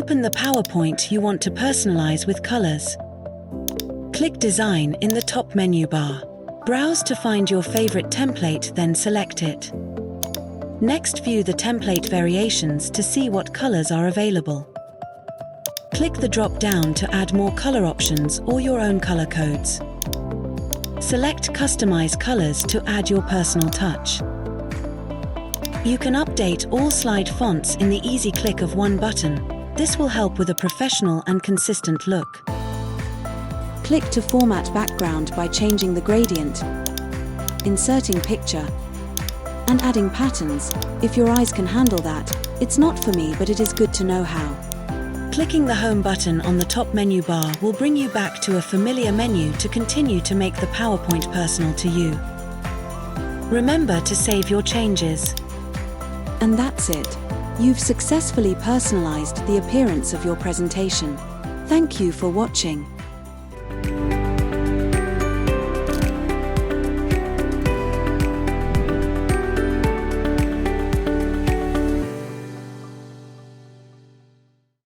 Open the PowerPoint you want to personalize with colors. Click Design in the top menu bar. Browse to find your favorite template, then select it. Next, view the template variations to see what colors are available. Click the drop-down to add more color options or your own color codes. Select Customize Colors to add your personal touch. You can update all slide fonts in the easy click of one button. This will help with a professional and consistent look. Click to format background by changing the gradient, inserting picture, and adding patterns. If your eyes can handle that, it's not for me, but it is good to know how. Clicking the Home button on the top menu bar will bring you back to a familiar menu to continue to make the PowerPoint personal to you. Remember to save your changes. And that's it. You've successfully personalized the appearance of your presentation. Thank you for watching.